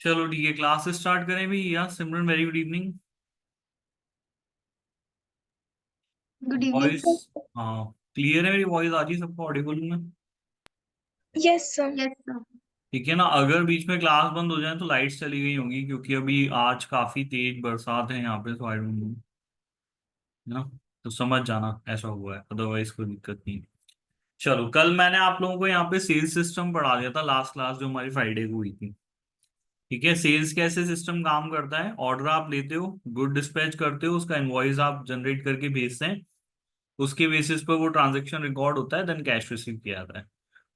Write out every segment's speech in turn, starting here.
चलो ठीक है, क्लास स्टार्ट करें भी। या Simran, very good evening. Good evening voice, sir. हाँ क्लियर है मेरी वॉइस? आज ही सबको ऑडिबल हूँ मैं? Yes sir. Yes sir. ठीक है ना। अगर बीच में क्लास बंद हो जाए तो लाइट्स चली गई होंगी, क्योंकि अभी आज काफी तेज बरसात है यहाँ पे, तो आई डोंट नो, है ना। तो समझ जाना ऐसा हुआ है, अदरवाइज कोई दिक्कत नहीं। चलो, कल मैंने आप लोगों को यहाँ पे सेल्स सिस्टम पढ़ा दिया था, लास्ट क्लास जो हमारी फ्राइडे को हुई थी। ठीक है, सेल्स कैसे सिस्टम काम करता है। ऑर्डर आप लेते हो, गुड डिस्पैच करते हो, उसका इनवॉइस आप जनरेट करके भेजते हैं, उसके बेसिस पर वो ट्रांजैक्शन रिकॉर्ड होता है, देन कैश रिसीव किया जाता है।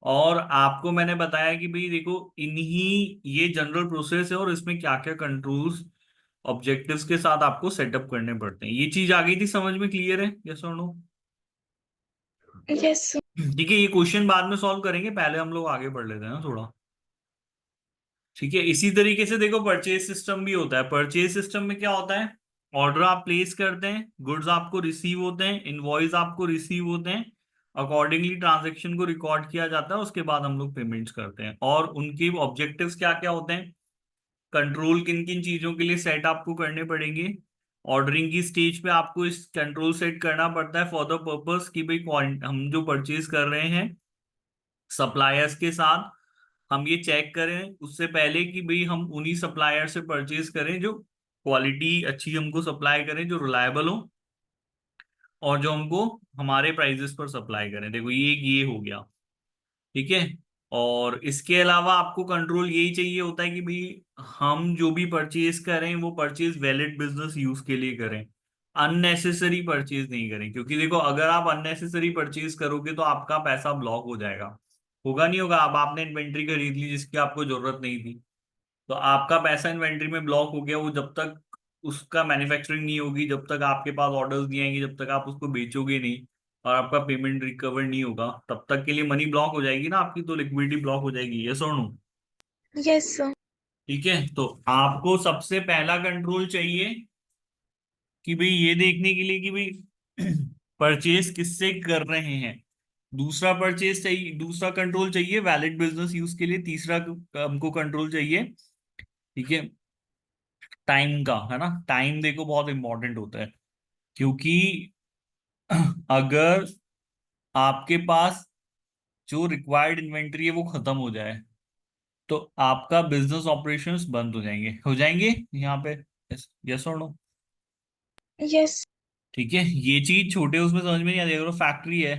और आपको मैंने बताया कि भाई देखो, इन्हीं ये जनरल प्रोसेस है और इसमें क्या क्या कंट्रोल्स ऑब्जेक्टिव्स के साथ आपको सेटअप करने पड़ते हैं। ये चीज आ गई थी समझ में? क्लियर है? यस और नो? Yes sir. ठीक है, ये क्वेश्चन बाद में सॉल्व करेंगे, पहले हम लोग आगे बढ़ लेते हैं ना थोड़ा। ठीक है, इसी तरीके से देखो परचेज सिस्टम भी होता है। परचेज सिस्टम में क्या होता है, ऑर्डर आप प्लेस करते हैं, गुड्स आपको रिसीव होते हैं, इनवॉइस आपको रिसीव होते हैं, अकॉर्डिंगली ट्रांजैक्शन को रिकॉर्ड किया जाता है, उसके बाद हम लोग पेमेंट्स करते हैं। और उनके ऑब्जेक्टिव्स क्या क्या होते हैं, कंट्रोल किन किन चीजों के लिए सेट आपको करने पड़ेंगे। ऑर्डरिंग की स्टेज पे आपको इस कंट्रोल सेट करना पड़ता है फॉर द पर्पस कि भाई हम जो परचेज कर रहे हैं सप्लायर्स के साथ, हम ये चेक करें उससे पहले कि भाई हम उन्हीं सप्लायर से परचेज करें जो क्वालिटी अच्छी हमको सप्लाई करें, जो रिलायबल हो, और जो हमको हमारे प्राइजेस पर सप्लाई करें। देखो ये हो गया। ठीक है। और इसके अलावा आपको कंट्रोल यही चाहिए होता है कि भाई हम जो भी परचेज करें वो परचेज वैलिड बिजनेस यूज के लिए करें, अननेसेसरी परचेज नहीं करें। क्योंकि देखो, अगर आप अननेसेसरी परचेज करोगे तो आपका पैसा ब्लॉक हो जाएगा। होगा नहीं होगा? अब आपने इन्वेंट्री खरीद ली जिसकी आपको जरूरत नहीं थी, तो आपका पैसा इन्वेंट्री में ब्लॉक हो गया। वो जब तक उसका मैन्युफैक्चरिंग नहीं होगी, जब तक आपके पास ऑर्डर्स नहीं आएंगे, जब तक आप उसको बेचोगे नहीं और आपका पेमेंट रिकवर नहीं होगा, तब तक के लिए मनी ब्लॉक हो जाएगी ना आपकी, तो लिक्विडिटी ब्लॉक हो जाएगी। यस और नो? Yes sir. ठीक है, तो आपको सबसे पहला कंट्रोल चाहिए कि भाई ये देखने के लिए कि भाई परचेज किससे कर रहे हैं। दूसरा परचेज चाहिए, दूसरा कंट्रोल चाहिए वैलिड बिजनेस यूज के लिए। तीसरा हमको कंट्रोल चाहिए, ठीक है, टाइम का, है ना। टाइम देखो बहुत इंपॉर्टेंट होता है, क्योंकि अगर आपके पास जो रिक्वायर्ड इन्वेंट्री है वो खत्म हो जाए तो आपका बिजनेस ऑपरेशंस बंद हो जाएंगे यहाँ पे। यस और नो? यस। ठीक है, ये चीज छोटे उसमें समझ में नहीं आती। अगर फैक्ट्री है,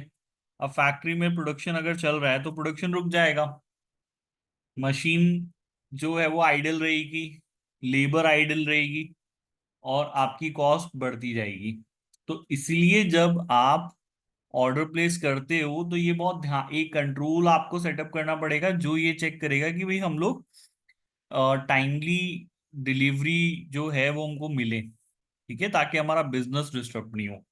अब फैक्ट्री में प्रोडक्शन अगर चल रहा है तो प्रोडक्शन रुक जाएगा, मशीन जो है वो आइडल रहेगी, लेबर आइडल रहेगी, और आपकी कॉस्ट बढ़ती जाएगी। तो इसलिए जब आप ऑर्डर प्लेस करते हो तो ये बहुत ध्यान, एक कंट्रोल आपको सेटअप करना पड़ेगा जो ये चेक करेगा कि भाई हम लोग टाइमली डिलीवरी जो है वो हमको मिले। ठीक है, ताकि हमारा बिजनेस डिस्टर्ब नहीं हो।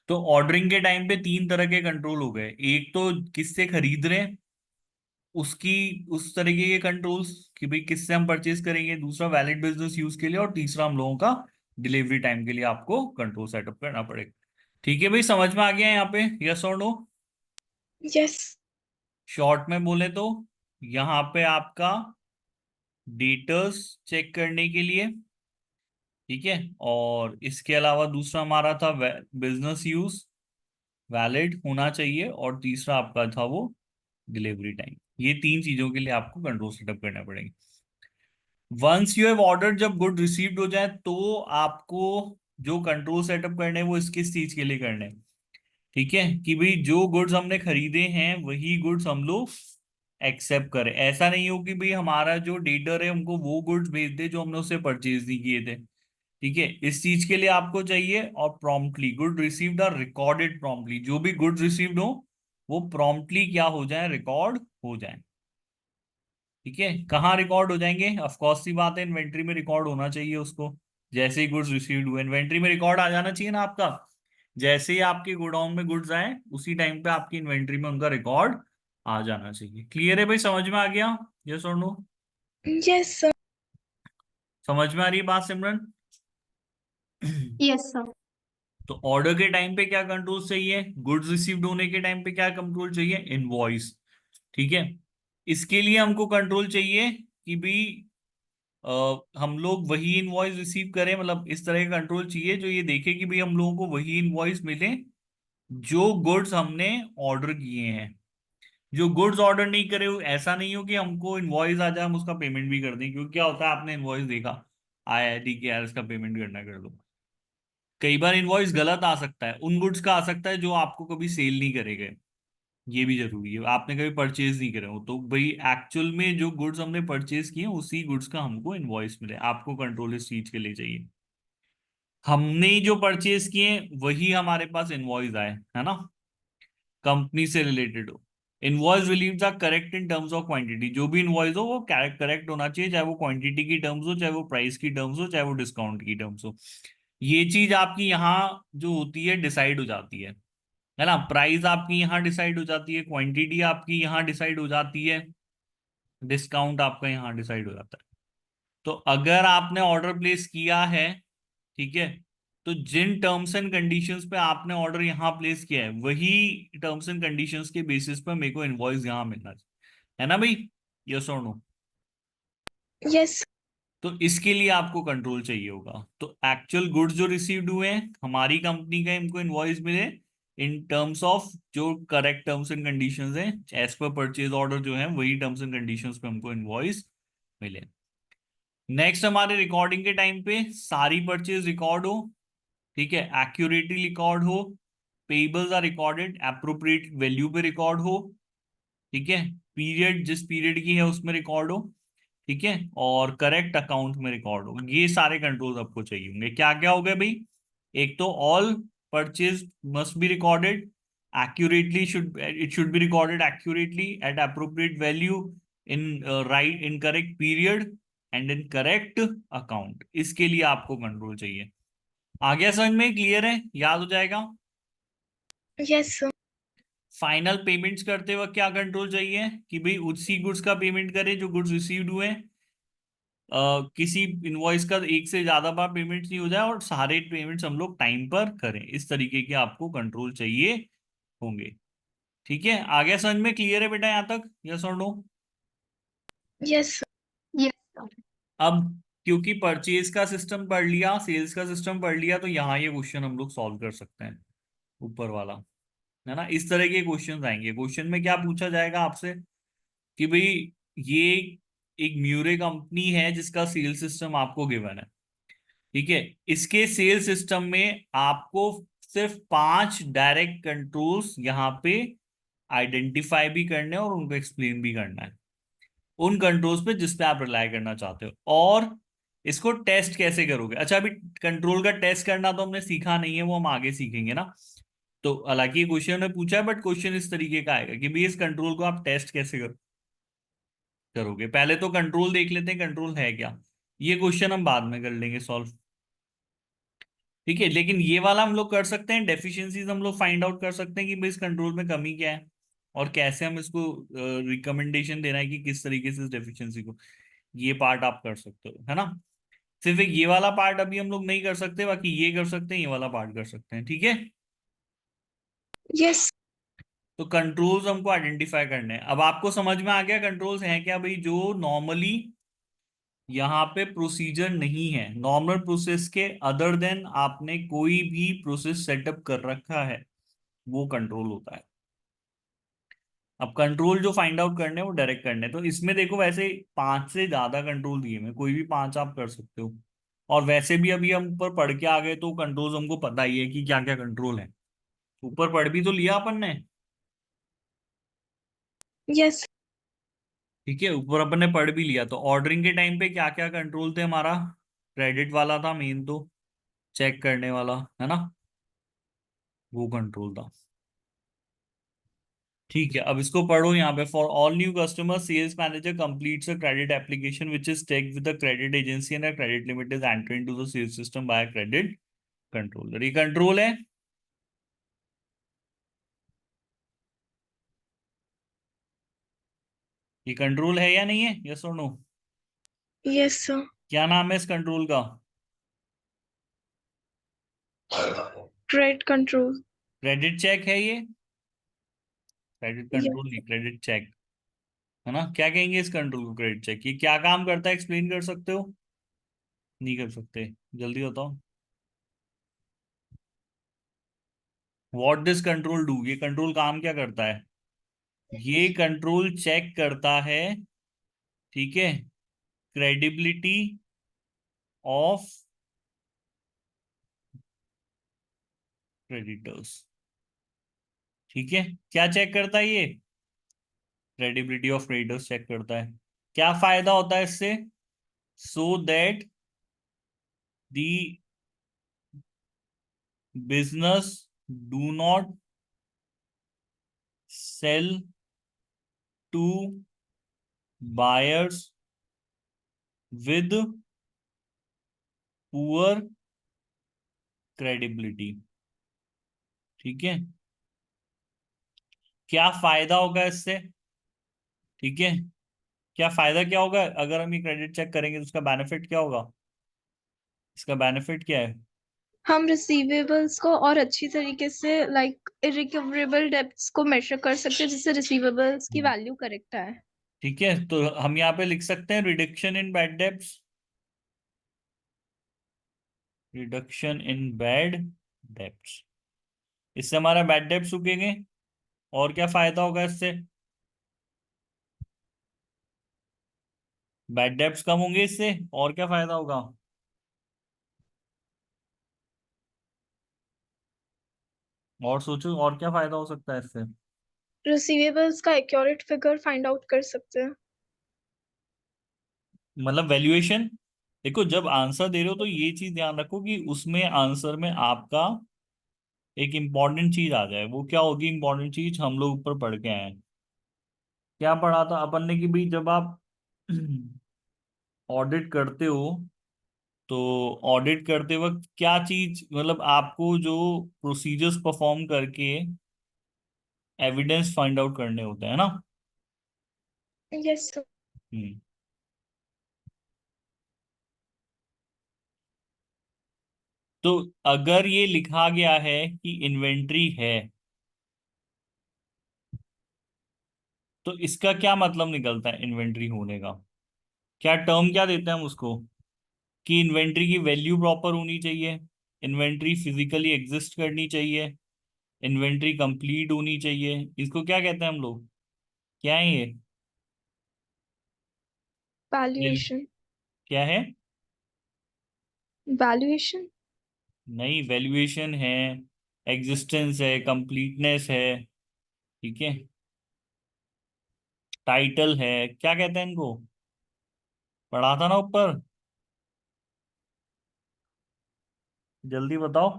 तो ऑर्डरिंग के टाइम पे तीन तरह के कंट्रोल हो गए। एक तो किससे खरीद रहे हैं उसकी, उस तरीके के कंट्रोल्स कि भाई किससे हम परचेज करेंगे। दूसरा वैलिड बिजनेस यूज के लिए, और तीसरा हम लोगों का डिलीवरी टाइम के लिए आपको कंट्रोल सेटअप करना पड़ेगा। ठीक है भाई, समझ में आ गया यहाँ पे? यस और नो? यस। शॉर्ट में बोले तो यहाँ पे आपका डेटर्स चेक करने के लिए, ठीक है, और इसके अलावा दूसरा हमारा था बिजनेस यूज, वैलिड होना चाहिए, और तीसरा आपका था वो डिलीवरी टाइम। ये तीन चीजों के लिए आपको कंट्रोल सेटअप करना पड़ेगा। वंस यू हैव ऑर्डर, जब गुड रिसीव्ड हो जाए तो आपको जो कंट्रोल सेटअप करने हैं वो किस चीज के लिए करने हैं। ठीक है, कि भाई जो गुड्स हमने खरीदे हैं वही गुड्स हम लोग एक्सेप्ट करें। ऐसा नहीं हो कि भाई हमारा जो डीलर है हमको वो गुड्स भेज दे जो हमने उससे परचेज नहीं किए थे। ठीक है, इस चीज के लिए आपको चाहिए, और promptly good received are recorded promptly. जो भी गुड्स रिसीव्ड हो वो प्रॉम्प्टली क्या हो जाए, रिकॉर्ड हो जाए। ठीक है, कहाँ रिकॉर्ड हो जाएंगे? ऑफ कोर्स सी बात है, इन्वेंट्री में रिकॉर्ड होना चाहिए उसको। जैसे ही गुड्स रिसीव्ड हुए इन्वेंट्री में रिकॉर्ड आ जाना चाहिए ना आपका। जैसे ही आपके गोडाउन में गुड्स आए उसी टाइम पे आपकी इन्वेंट्री में उनका रिकॉर्ड आ जाना चाहिए। क्लियर है भाई? समझ में आ गया? यस और नो? Yes sir. समझ में आ रही है बात सिमरन? Yes sir. तो ऑर्डर के टाइम पे क्या कंट्रोल चाहिए, गुड्स रिसीव्ड होने के टाइम पे क्या कंट्रोल चाहिए, इनवॉइस। ठीक है, इसके लिए हमको कंट्रोल चाहिए कि भी हम लोग वही इनवॉइस रिसीव करें, मतलब इस तरह का कंट्रोल चाहिए जो ये देखे कि भाई हम लोगों को वही इनवॉइस मिले जो गुड्स हमने ऑर्डर किए हैं। जो गुड्स ऑर्डर नहीं करे ऐसा नहीं हो कि हमको इनवॉइस आ जाए हम उसका पेमेंट भी कर दें, क्योंकि क्या होता है आपने इनवॉइस देखा आया है, ठीक है यार इसका पेमेंट करना है, कर दो। कई बार इनवॉइस गलत आ सकता है, उन गुड्स का आ सकता है जो आपको कभी सेल नहीं करेंगे। ये भी जरूरी है, आपने कभी परचेज नहीं करे हो तो भाई एक्चुअल में जो गुड्स हमने परचेज किए उसी गुड्स का हमको इनवॉइस मिले। आपको कंट्रोल इस चीज के लिए चाहिए, हमने जो परचेज किए वही हमारे पास इनवॉइस आए, है ना, कंपनी से रिलेटेड हो। Invoice relieves are correct in terms of quantity, जो भी इनवॉइस हो वो करेक्ट होना चाहिए, चाहे वो क्वांटिटी की टर्म्स हो, चाहे वो प्राइस की टर्म्स हो, चाहे वो डिस्काउंट की टर्म्स हो। ये चीज आपकी यहाँ जो होती है डिसाइड हो जाती है ना, प्राइस आपकी यहाँ डिसाइड हो जाती है, क्वांटिटी आपकी यहाँ डिसाइड हो जाती है, डिस्काउंट आपका यहाँ डिसाइड हो जाता है। तो अगर आपने ऑर्डर प्लेस किया है, ठीक है, तो जिन टर्म्स एंड कंडीशंस पे आपने ऑर्डर यहाँ प्लेस किया है वही टर्म्स एंड कंडीशंस के बेसिस पर मेरे को इनवॉइस यहाँ मिलना चाहिए, है ना भाई, यस और नो। Yes. तो इसके लिए आपको कंट्रोल चाहिए होगा, तो एक्चुअल गुड्स जो रिसीव्ड हुए हैं हमारी कंपनी का इनको इनवॉइस मिले इन टर्म्स ऑफ जो करेक्ट टर्म्स एंड कंडीशंस हैं, एज पर परचेज ऑर्डर जो है वही टर्म्स एंड कंडीशंस पे हमको इनवॉइस मिले। नेक्स्ट हमारे रिकॉर्डिंग के टाइम पे सारी परचेज रिकॉर्ड हो, ठीक है, एक्यूरेटली रिकॉर्ड हो, payables are recorded appropriate value पे रिकॉर्ड हो, ठीक है, पीरियड जिस पीरियड की है उसमें रिकॉर्ड हो, ठीक है, और करेक्ट अकाउंट में रिकॉर्ड हो। ये सारे कंट्रोल्स आपको चाहिए होंगे। क्या क्या हो गए भाई, एक तो all purchase must be recorded accurately, should it should be recorded accurately eight appropriate value in right in correct period and in correct account. इसके लिए आपको कंट्रोल चाहिए। आ गया समझ में, क्लियर है, याद हो जाएगा। Yes, sir. फाइनल पेमेंट्स करते वक्त क्या कंट्रोल चाहिए कि भाई उसी गुड्स का पेमेंट करें जो गुड्स रिसीव्ड हुए हैं। किसी इनवॉइस का एक से ज्यादा बार पेमेंट नहीं हो जाए और सारे पेमेंट्स हम लोग टाइम पर करें, इस तरीके के आपको कंट्रोल चाहिए होंगे। ठीक है, आ गया समझ में, क्लियर है बेटा यहाँ तक, यस और no. Yes, sir. Yes, sir. अब क्योंकि परचेज का सिस्टम पढ़ लिया, सेल्स का सिस्टम पढ़ लिया, तो यहाँ ये क्वेश्चन हम लोग सॉल्व कर सकते हैं, ऊपर वाला, है ना। इस तरह के क्वेश्चन आएंगे। क्वेश्चन में क्या पूछा जाएगा आपसे कि भाई ये एक म्यूरे कंपनी है जिसका सेल सिस्टम आपको गिवन है, ठीक है, इसके सेल सिस्टम में आपको सिर्फ 5 डायरेक्ट कंट्रोल्स यहाँ पे आइडेंटिफाई भी करने हैं और उनको एक्सप्लेन भी करना है, उन कंट्रोल्स पे जिस पे आप रिलाई करना चाहते हो। और इसको टेस्ट कैसे करोगे, अच्छा अभी कंट्रोल का टेस्ट करना तो हमने सीखा नहीं है, वो हम आगे सीखेंगे ना। तो हालांकि क्वेश्चन ने पूछा है बट क्वेश्चन इस तरीके का आएगा कि भाई इस कंट्रोल को आप टेस्ट कैसे करोगे। पहले तो कंट्रोल देख लेते हैं कंट्रोल है क्या, ये क्वेश्चन हम बाद में कर लेंगे सॉल्व, ठीक है। लेकिन ये वाला हम लोग कर सकते हैं, डेफिशिएंसीज हम लोग फाइंड आउट कर सकते हैं कि भाई इस कंट्रोल में कमी क्या है और कैसे हम इसको रिकमेंडेशन देना है कि किस तरीके से इस डेफिशिएंसी को, ये पार्ट आप कर सकते हो, है ना। सिर्फ एक ये वाला पार्ट अभी हम लोग नहीं कर सकते, बाकी ये कर सकते हैं, ये वाला पार्ट कर सकते हैं, ठीक है। Yes. तो कंट्रोल्स हमको आइडेंटिफाई करने हैं। अब आपको समझ में आ गया कंट्रोल्स हैं क्या भाई, जो नॉर्मली यहाँ पे प्रोसीजर नहीं है, नॉर्मल प्रोसेस के अदर देन आपने कोई भी प्रोसेस सेटअप कर रखा है, वो कंट्रोल होता है। अब कंट्रोल जो फाइंड आउट करने हैं वो डायरेक्ट करने हैं। तो इसमें देखो वैसे 5 से ज्यादा कंट्रोल दिए हैं, कोई भी 5 आप कर सकते हो। और वैसे भी अभी हम ऊपर पढ़ के आ गए तो कंट्रोल्स हमको पता ही है कि क्या क्या कंट्रोल है, ऊपर पढ़ भी तो लिया अपन ने, Yes. ठीक है, ऊपर अपन ने पढ़ भी लिया। तो ऑर्डरिंग के टाइम पे क्या क्या कंट्रोल थे हमारा, क्रेडिट वाला था मेन, तो चेक करने वाला, है ना, वो कंट्रोल था। ठीक है, अब इसको पढ़ो यहाँ पे, for all new customer sales manager completes a credit application which is take with the credit agency and credit limit is enter into the sales system by credit controller. ये कंट्रोल है, ये कंट्रोल है या नहीं है, yes और no. Yes, sir. क्या नाम है इस कंट्रोल का, Trade control. क्रेडिट चेक है ये, क्रेडिट Yes. कंट्रोल नहीं, क्रेडिट चेक। है ना? क्या कहेंगे इस कंट्रोल को? Credit check. ये क्या काम करता है, एक्सप्लेन कर सकते हो? नहीं कर सकते? जल्दी बताओ। What this control do? ये कंट्रोल काम क्या करता है? ये कंट्रोल चेक करता है, ठीक है, क्रेडिबिलिटी ऑफ क्रेडिटर्स। ठीक है, क्या चेक करता है ये? क्रेडिबिलिटी ऑफ क्रेडिटर्स चेक करता है। क्या फायदा होता है इससे? So that the business do not sell to buyers with poor credibility. ठीक है, क्या फायदा होगा इससे? ठीक है, क्या फायदा क्या होगा अगर हम ये क्रेडिट चेक करेंगे, तो उसका बेनिफिट क्या होगा? इसका बेनिफिट क्या है? हम रिसीवेबल्स को और अच्छी तरीके से लाइक इरिकवरेबल डेब्ट्स को मेजर कर सकते हैं, जिससे रिसीवेबल्स की वैल्यू करेक्ट है। ठीक है, तो हम यहाँ पे लिख सकते हैं reduction in bad debts. Reduction in bad debts, इससे हमारा बैड डेब्ट्स रुकेंगे। और क्या फायदा होगा इससे? बैड डेब्ट्स कम होंगे इससे। और क्या फायदा होगा? और सोचो, और क्या फायदा हो सकता है इससे? रिसीवेबल्स का एक्यूरेट फिगर फाइंड आउट कर सकते हैं। मतलब वैल्यूएशन। देखो, जब आंसर दे रहे हो तो ये चीज ध्यान रखो कि उसमें आंसर में आपका एक इंपॉर्टेंट चीज आ जाए। वो क्या होगी इंपॉर्टेंट चीज? हम लोग ऊपर पढ़ के आए हैं। क्या पढ़ा था अपन ने कि भाई जब आप ऑडिट करते हो, तो ऑडिट करते वक्त क्या चीज, मतलब आपको जो प्रोसीजर्स परफॉर्म करके एविडेंस फाइंड आउट करने होते हैं ना। Yes sir. हम्म। तो अगर ये लिखा गया है कि इन्वेंट्री है, तो इसका क्या मतलब निकलता है इन्वेंट्री होने का? क्या टर्म क्या देते हैं हम उसको? कि इन्वेंट्री की वैल्यू प्रॉपर होनी चाहिए, इन्वेंट्री फिजिकली एग्जिस्ट करनी चाहिए, इन्वेंट्री कंप्लीट होनी चाहिए। इसको क्या कहते हैं हम लोग? क्या है ये वैल्यूएशन। क्या है? वैल्यूएशन। नहीं, वैल्यूएशन है, एग्जिस्टेंस है, कंप्लीटनेस है। ठीक है, टाइटल है, क्या कहते हैं इनको? पढ़ा था ना ऊपर? जल्दी बताओ।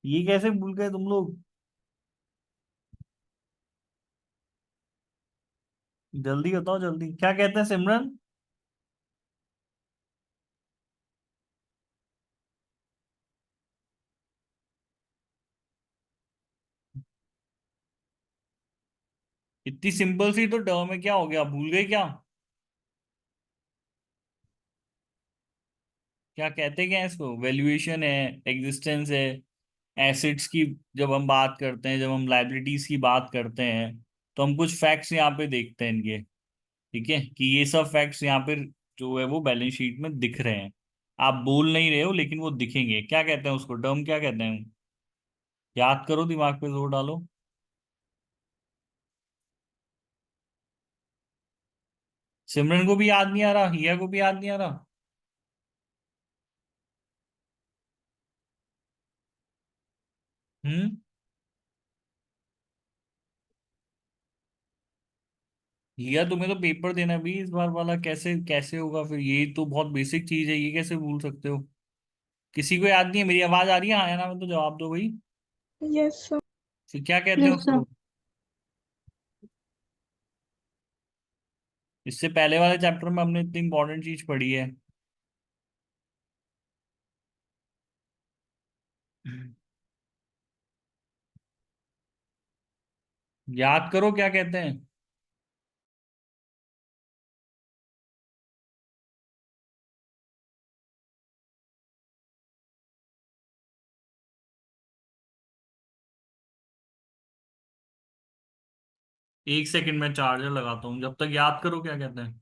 ये कैसे भूल गए तुम लोग? जल्दी बताओ, जल्दी। क्या कहते हैं सिमरन? इतनी सिंपल सी तो टर्म है, क्या हो गया, भूल गए क्या? क्या कहते क्या है इसको? वैल्यूएशन है, एग्जिस्टेंस है, एसिड्स की जब हम बात करते हैं, जब हम लाइबिलिटीज की बात करते हैं, तो हम कुछ फैक्ट्स यहाँ पे देखते हैं इनके। ठीक है, कि ये सब फैक्ट्स यहाँ पे जो है वो बैलेंस शीट में दिख रहे हैं। आप बोल नहीं रहे हो लेकिन वो दिखेंगे। क्या कहते हैं उसको, टर्म क्या कहते हैं? याद करो, दिमाग पे जोर डालो। सिमरन को भी याद नहीं आ रहा, हिया को भी याद नहीं आ रहा? हम्म। हिया, तुम्हें तो पेपर देना भी इस बार वाला, कैसे कैसे होगा फिर? ये तो बहुत बेसिक चीज है, ये कैसे भूल सकते हो? किसी को याद नहीं है? मेरी आवाज आ रही है, हाँ या ना में तो जवाब दो भाई। Yes sir. फिर क्या कहते हैं यस सर। उसको? इससे पहले वाले चैप्टर में हमने इतनी इंपॉर्टेंट चीज पढ़ी है। याद करो क्या कहते हैं। एक सेकंड में चार्जर लगाता हूँ, जब तक याद करो क्या कहते हैं।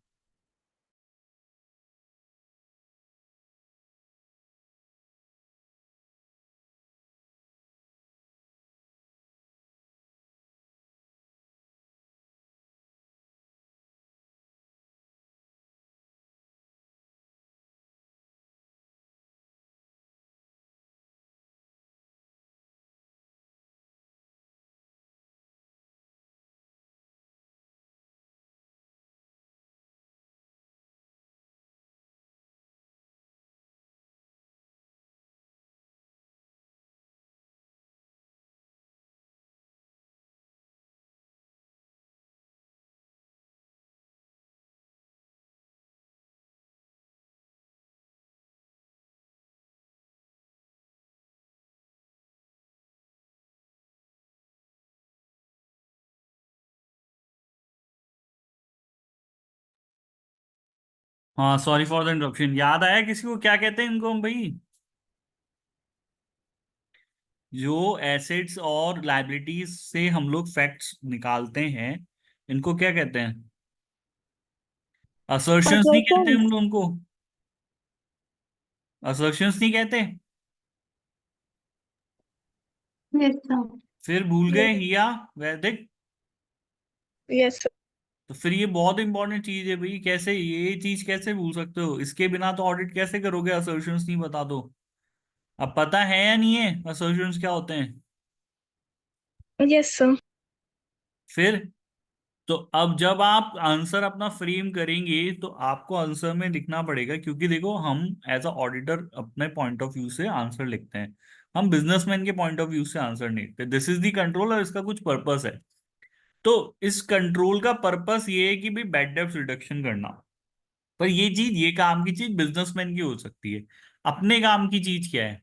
हाँ, सॉरी फॉर द इंटरप्शन। याद आया किसी को क्या कहते हैं इनको हम भाई? जो एसेट्स और लाइबिलिटीज से हम लोग फैक्ट्स निकालते हैं, इनको क्या कहते हैं? असर्शंस नहीं कहते हम assertions. लोग उनको? असर्शंस नहीं कहते? Yes, sir. फिर भूल गए हिया, वैदिक। Yes, sir. तो फिर ये बहुत इंपॉर्टेंट चीज है भाई, कैसे ये चीज कैसे भूल सकते हो? इसके बिना तो ऑडिट कैसे करोगे, असर्शंस नहीं बता दो। अब पता है या नहीं है असर्शंस क्या होते हैं? Yes, sir. फिर तो अब जब आप आंसर अपना फ्रेम करेंगे तो आपको आंसर में लिखना पड़ेगा, क्योंकि देखो हम एज अ ऑडिटर अपने पॉइंट ऑफ व्यू से आंसर लिखते हैं, हम बिजनेसमैन के पॉइंट ऑफ व्यू से आंसर नहीं लिखते। दिस इज द कंट्रोल और इसका कुछ पर्पस है। तो इस कंट्रोल का पर्पस ये है कि भाई बैड डेब्ट रिडक्शन करना। पर ये चीज, ये काम की चीज बिजनेसमैन की हो सकती है। अपने काम की चीज क्या है?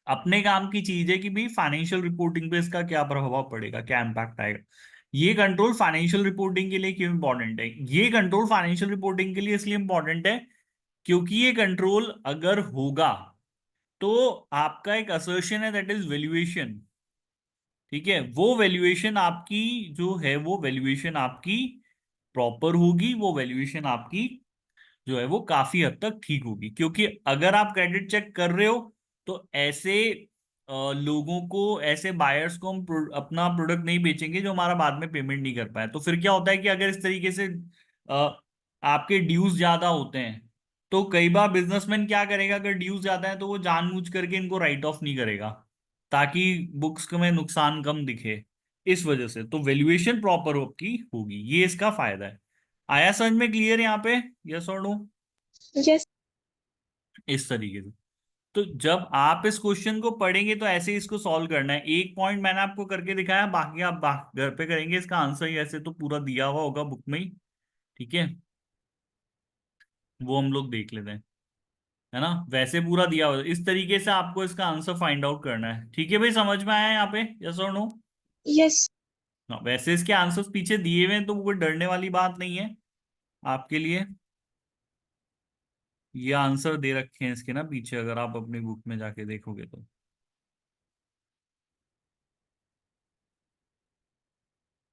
अपने काम की चीज है कि भाई फाइनेंशियल रिपोर्टिंग पे इसका क्या प्रभाव पड़ेगा, क्या इम्पैक्ट आएगा। ये कंट्रोल फाइनेंशियल रिपोर्टिंग के लिए क्यों इंपॉर्टेंट है? ये कंट्रोल फाइनेंशियल रिपोर्टिंग के लिए इसलिए इंपॉर्टेंट है क्योंकि ये कंट्रोल अगर होगा तो आपका एक असर्शन है, दैट इज वैल्यूएशन। ठीक है, वो वैल्यूएशन आपकी जो है, वो वैल्यूएशन आपकी प्रॉपर होगी, वो वैल्यूएशन आपकी जो है वो काफी हद तक ठीक होगी। क्योंकि अगर आप क्रेडिट चेक कर रहे हो तो ऐसे लोगों को, ऐसे बायर्स को हम अपना प्रोडक्ट नहीं बेचेंगे जो हमारा बाद में पेमेंट नहीं कर पाए। तो फिर क्या होता है कि अगर इस तरीके से आपके ड्यूज ज्यादा होते हैं, तो कई बार बिजनेसमैन क्या करेगा, अगर ड्यूज ज्यादा है तो वो जानबूझ करके इनको राइट ऑफ नहीं करेगा ताकि बुक्स में नुकसान कम दिखे। इस वजह से तो वैल्यूएशन प्रॉपर आपकी होगी, ये इसका फायदा है। आया समझ में क्लियर यहाँ पे? यस और नो? Yes. इस तरीके से तो जब आप इस क्वेश्चन को पढ़ेंगे तो ऐसे ही इसको सॉल्व करना है। एक पॉइंट मैंने आपको करके दिखाया, बाकी आप घर पे करेंगे। इसका आंसर ही ऐसे तो पूरा दिया हुआ होगा बुक में ही, ठीक है, वो हम लोग देख लेते हैं, है ना? वैसे पूरा दिया हुआ है। इस तरीके से आपको इसका आंसर फाइंड आउट करना है। ठीक है भाई, समझ में आया यहाँ पे? यस और नो? Yes. हाँ, वैसे इसके आंसर्स पीछे दिए हुए हैं तो कोई डरने वाली बात नहीं है आपके लिए। ये आंसर दे रखे हैं इसके ना पीछे, अगर आप अपनी बुक में जाके देखोगे तो।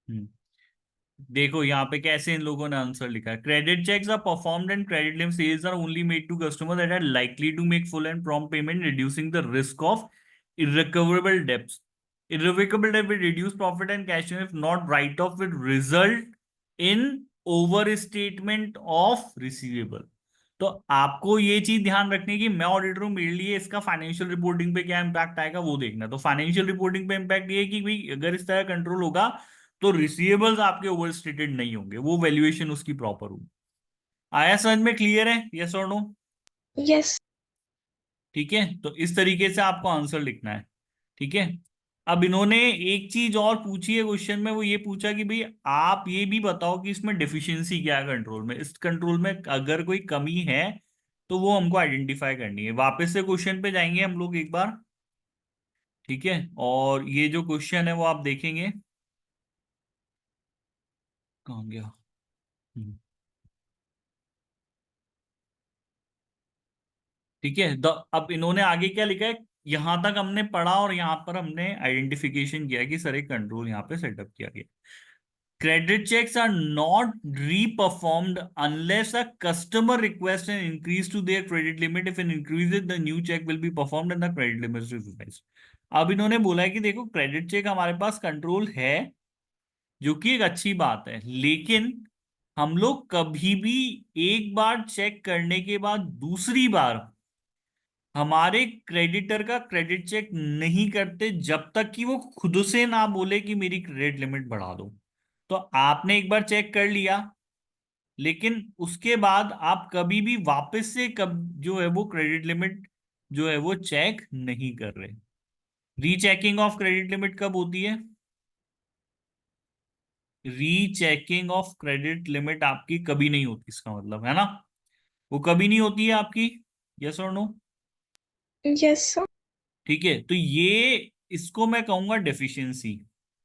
हम्म देखो यहाँ पे कैसे इन लोगों ने आंसर लिखा है। Credit checks are performed and credit link sales are only made to customer that are likely to make full and prompt payment, reducing the risk of irrecoverable debts. Irrevocable debt will reduce profit and cash flow if not write off will result in overstatement of receivable. तो आपको ये चीज ध्यान रखनी है कि मैं auditor हूं, मेरे लिए इसका फाइनेंशियल रिपोर्टिंग पे क्या इम्पैक्ट आएगा वो देखना है। तो फाइनेंशियल रिपोर्टिंग पे इम्पैक्ट ये है कि भाई अगर इस तरह कंट्रोल होगा तो रिसीवेबल्स आपके ओवरस्टेटेड नहीं होंगे, वो वैल्यूएशन उसकी प्रॉपर होगी। आया समझ में? क्लियर है? यस और नो? Yes. ठीक है, तो इस तरीके से आपको आंसर लिखना है। ठीक है, अब इन्होंने एक चीज और पूछी है क्वेश्चन में, वो ये पूछा कि भाई आप ये भी बताओ कि इसमें डेफिशिएंसी क्या है कंट्रोल में, इस कंट्रोल में अगर कोई कमी है तो वो हमको आइडेंटिफाई करनी है। वापस से क्वेश्चन पे जाएंगे हम लोग एक बार, ठीक है, और ये जो क्वेश्चन है वो आप देखेंगे। कहाँ गया? हम्म, ठीक है, अब इन्होंने आगे क्या लिखा है? यहां तक हमने पढ़ा और यहां पर हमने आइडेंटिफिकेशन किया कि सर एक कंट्रोल यहाँ पे सेटअप किया गया। credit checks are not re-performed unless a customer requests an increase to their credit limit. If an increase is, the new check will be performed and the credit limit is revised. अब इन्होंने बोला है कि देखो credit check हमारे पास control है, जो कि एक अच्छी बात है, लेकिन हम लोग कभी भी एक बार चेक करने के बाद दूसरी बार हमारे क्रेडिटर का क्रेडिट चेक नहीं करते जब तक कि वो खुद से ना बोले कि मेरी क्रेडिट लिमिट बढ़ा दो। तो आपने एक बार चेक कर लिया, लेकिन उसके बाद आप कभी भी वापस से कब जो है वो क्रेडिट लिमिट जो है वो चेक नहीं कर रहे। रीचेकिंग ऑफ क्रेडिट लिमिट कब होती है? रीचेकिंग ऑफ क्रेडिट लिमिट आपकी कभी नहीं होती, इसका मतलब है ना, वो कभी नहीं होती है आपकी। यस और नो? Yes sir. ठीक है, तो ये इसको मैं कहूंगा डेफिशिएंसी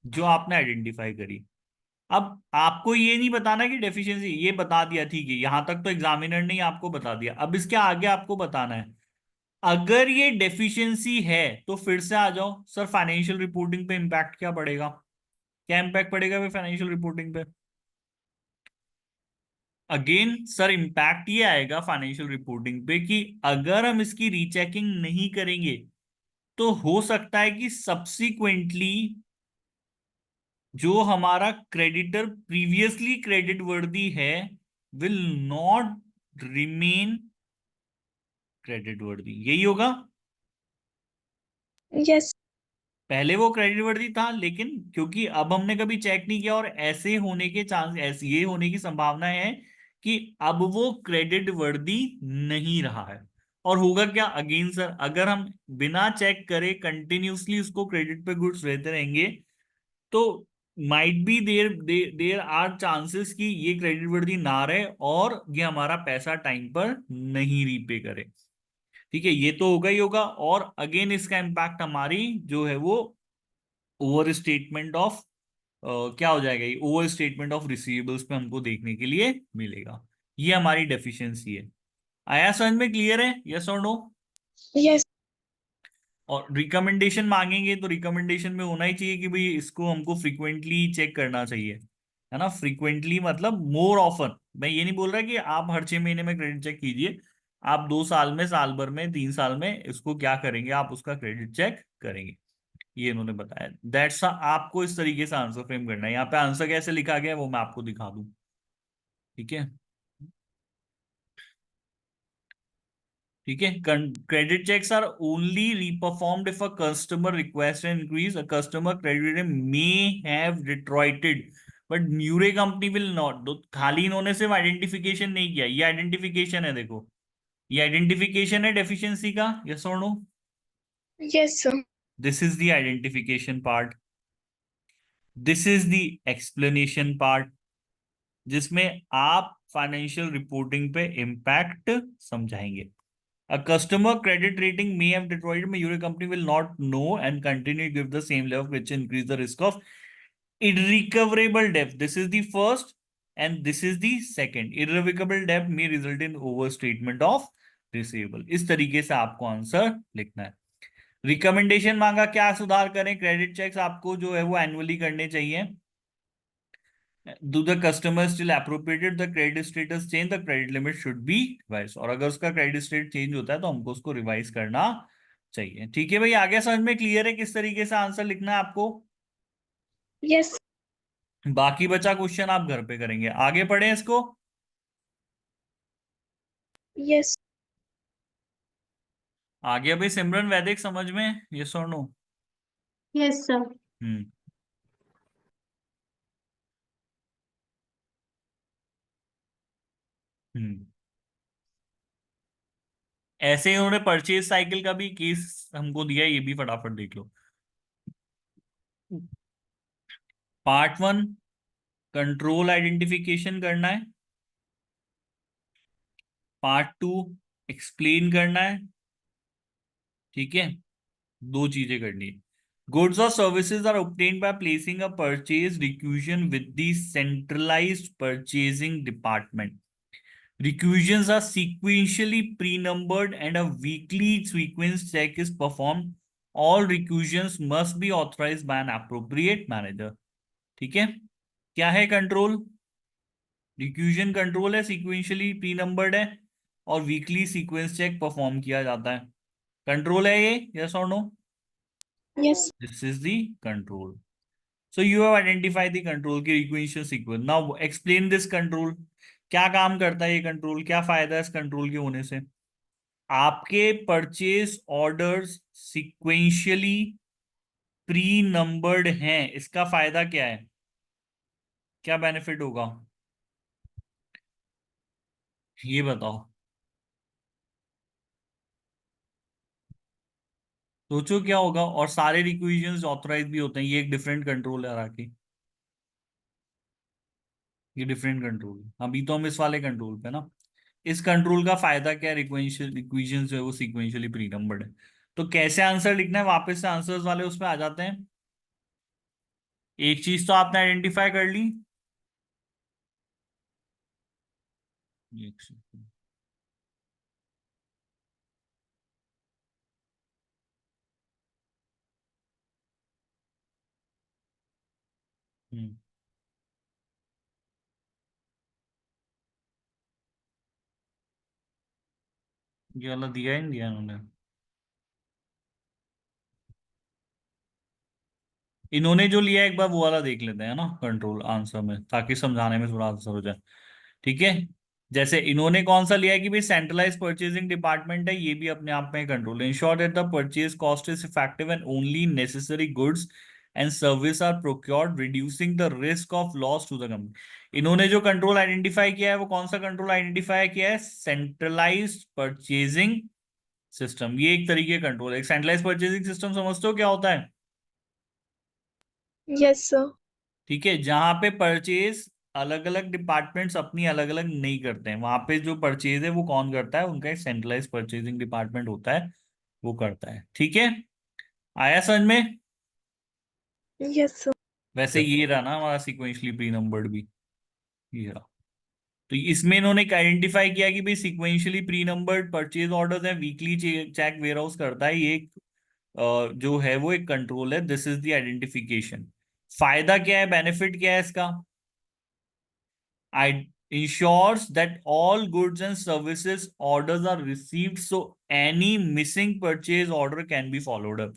जो आपने आइडेंटिफाई करी। अब आपको ये नहीं बताना कि डेफिशिएंसी, ये बता दिया ठीक है, यहां तक तो एग्जामिनर ने ही आपको बता दिया। अब इसके आगे आपको बताना है, अगर ये डेफिशिएंसी है तो फिर से आ जाओ सर, फाइनेंशियल रिपोर्टिंग पे इम्पैक्ट क्या पड़ेगा? क्या इम्पैक्ट पड़ेगा फाइनेंशियल रिपोर्टिंग पे? अगेन सर, इम्पैक्ट ये आएगा फाइनेंशियल रिपोर्टिंग पे कि अगर हम इसकी रीचेकिंग नहीं करेंगे तो हो सकता है कि सब्सिक्वेंटली जो हमारा क्रेडिटर प्रीवियसली क्रेडिट वर्दी है विल नॉट रिमेन क्रेडिट वर्दी। यही होगा, यस। पहले वो क्रेडिट वर्दी था, लेकिन क्योंकि अब हमने कभी चेक नहीं किया और ऐसे होने के चांस, ऐसे ये होने की संभावना है कि अब वो क्रेडिट वर्दी नहीं रहा है। और होगा क्या अगेन सर, अगर हम बिना चेक करे कंटिन्यूसली उसको क्रेडिट पे गुड्स लेते रहेंगे तो might be there there are chances कि ये क्रेडिट वर्दी ना रहे और ये हमारा पैसा टाइम पर नहीं रीपे करे। ठीक है, ये तो होगा ही होगा। और अगेन इसका इम्पैक्ट हमारी जो है वो ओवर स्टेटमेंट ऑफ क्या हो जाएगा, ये ओवर स्टेटमेंट ऑफ रिसीवेबल्स पे हमको देखने के लिए मिलेगा। ये हमारी डेफिशिएंसी है। आया समझ में? क्लियर है? यस और नो? यस। और रिकमेंडेशन मांगेंगे तो रिकमेंडेशन में होना ही चाहिए कि भाई इसको हमको फ्रीक्वेंटली चेक करना चाहिए, है ना। फ्रीक्वेंटली मतलब मोर ऑफन। मैं ये नहीं बोल रहा कि आप हर 6 महीने में क्रेडिट चेक कीजिए, आप 2 साल में, साल भर में, 3 साल में इसको क्या करेंगे, आप उसका क्रेडिट चेक करेंगे। ये इन्होंने बताया, दैट्स आपको इस तरीके से आंसर फ्रेम करना है। यहाँ पे आंसर कैसे लिखा गया है वो मैं आपको दिखा दूं। ठीक है, ठीक है। Credit checks are only reperformed if a customer request an increase, a customer credit may have deteriorated but Murray company will not. तो खाली इन्होंने सिर्फ आइडेंटिफिकेशन नहीं किया, ये आइडेंटिफिकेशन है, देखो ये आइडेंटिफिकेशन है डेफिशिएंसी का। यस और no? Yes sir. This is the identification part, this is the explanation part, जिसमें आप फाइनेंशियल रिपोर्टिंग पे इम्पैक्ट समझाएंगे। A customer credit rating may have deteriorated, but your company will not know and continue to give the same level, which increase the risk of irrecoverable debt. This is the first, and this is the second. Irrevocable debt may result in overstatement of receivable. इस तरीके से आपको answer लिखना है। Recommendation मांगा, क्या सुधार करें? क्रेडिट चेक्स आपको जो है वो एनुअली करने चाहिए। Do the customer still appropriated the credit status change, the credit limit should be revised। और अगर उसका क्रेडिट स्टेट चेंज होता है तो हमको उसको रिवाइज करना चाहिए। ठीक है भाई, आगे समझ में क्लियर है किस तरीके से आंसर लिखना है आपको? यस। बाकी बचा क्वेश्चन आप घर पे करेंगे। आगे पढ़े इसको। यस। आगे भाई सिमरन वैदिक समझ में? यस और नो? Yes sir. हम्म। हम्म। ऐसे ही उन्होंने परचेज साइकिल का भी केस हमको दिया है, ये भी फटाफट देख लो। पार्ट 1 कंट्रोल आइडेंटिफिकेशन करना है, पार्ट 2 एक्सप्लेन करना है। ठीक है, दो चीजें करनी है। गुड्स और services are obtained by placing a purchase requisition with the centralized purchasing department. Requisitions are sequentially pre-numbered and a weekly sequence check is performed. All requisitions must be authorized by an appropriate manager. ठीक है, क्या है control? रिक्यूजन control है, sequentially pre numbered है, और weekly sequence check perform किया जाता है। कंट्रोल है ये, यस और no? Yes. This is the control. So you have identified the control की requisition sequence. Now explain this control. क्या काम करता है ये कंट्रोल, क्या फायदा है इस कंट्रोल के होने से? आपके purchase orders sequentially pre numbered हैं, इसका फायदा क्या है? क्या बेनिफिट होगा, ये बताओ। सोचो क्या होगा, और सारे रिक्वेजंस ऑथराइज भी होते हैं। ये एक डिफरेंट कंट्रोल है राखी, ये डिफरेंट कंट्रोल है। अभी तो हम इस वाले कंट्रोल पे ना। इस कंट्रोल का फायदा क्या है? रिक्वेंशियल इक्वेशन जो है वो सीक्वेंशियली प्री नंबर्ड है। तो कैसे आंसर लिखना है, वापस से आंसर्स वाले उसमें आ जाते हैं। एक चीज तो आपने आइडेंटिफाई कर ली। एक second। हम्म। ये वाला दिया ही नहीं दिया इन्होंने। इन्होंने जो लिया है, एक बार वो वाला देख लेते हैं ना कंट्रोल आंसर में, ताकि समझाने में थोड़ा आंसर हो जाए। ठीक है। जैसे इन्होंने कौन सा लिया है कि भाई सेंट्रलाइज परचेजिंग डिपार्टमेंट है, ये भी अपने आप में control. Ensure that the purchase cost is effective and only necessary goods and service are procured, reducing the risk of loss to the company. इन्होंने जो कंट्रोल आइडेंटिफाई किया है वो कौन सा कंट्रोल आइडेंटिफाई किया है? Centralised purchasing system. ये एक तरीके का कंट्रोल है। सेंट्रलाइज परचेजिंग सिस्टम समझते हो क्या होता है? Yes, sir. ठीक है, जहां पे परचेज अलग अलग डिपार्टमेंट्स अपनी अलग अलग नहीं करते हैं, वहां पे जो परचेज है वो कौन करता है? उनका एक सेंट्रलाइज परचेजिंग डिपार्टमेंट होता है, वो करता है। ठीक है, आया समझ में? Yes, sir. वैसे ये रहा ना हमारा सिक्वेंशली प्री नंबर्ड भी, ये रहा। तो इसमें इन्होंने आइडेंटिफाई किया कि भाई sequentially pre numbered purchase orders है, वीकली चेक वेयर हाउस करता है, ये एक जो है वो एक कंट्रोल है। This is the identification. फायदा क्या है, बेनिफिट क्या है इसका? I ensures that all goods and services orders are received, so any missing purchase order can be followed up।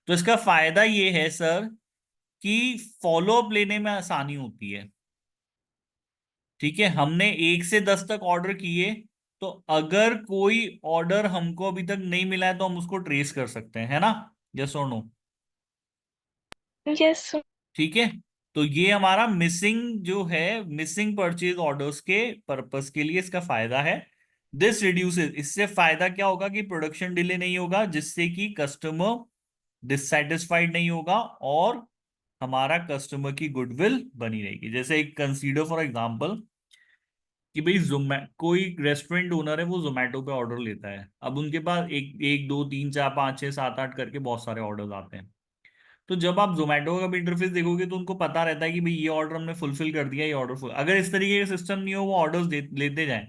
तो इसका फायदा ये है सर कि फॉलो अप लेने में आसानी होती है। ठीक है, हमने 1 से 10 तक ऑर्डर किए, तो अगर कोई ऑर्डर हमको अभी तक नहीं मिला है तो हम उसको ट्रेस कर सकते हैं, है ना? यस और नो? Yes, sir. ठीक है। तो ये हमारा मिसिंग जो है, मिसिंग परचेज ऑर्डर्स के पर्पस के लिए इसका फायदा है। दिस रिड्यूसेस, इससे फायदा क्या होगा कि प्रोडक्शन डिले नहीं होगा, जिससे कि कस्टमर डिससेटिस्फाइड नहीं होगा, और हमारा कस्टमर की गुडविल बनी रहेगी। जैसे एक कंसीडर फॉर एग्जांपल कि भाई जोमै कोई रेस्टोरेंट ओनर है, वो जोमेटो पे ऑर्डर लेता है। अब उनके पास एक एक दो तीन चार पाँच छः सात आठ करके बहुत सारे ऑर्डर आते हैं। तो जब आप जोमेटो का भी इंटरफेस देखोगे तो उनको पता रहता है कि भाई ये ऑर्डर हमने फुलफिल कर दिया, ये ऑर्डर फुल। अगर इस तरीके का सिस्टम नहीं हो, वो ऑर्डर्स लेते जाएं,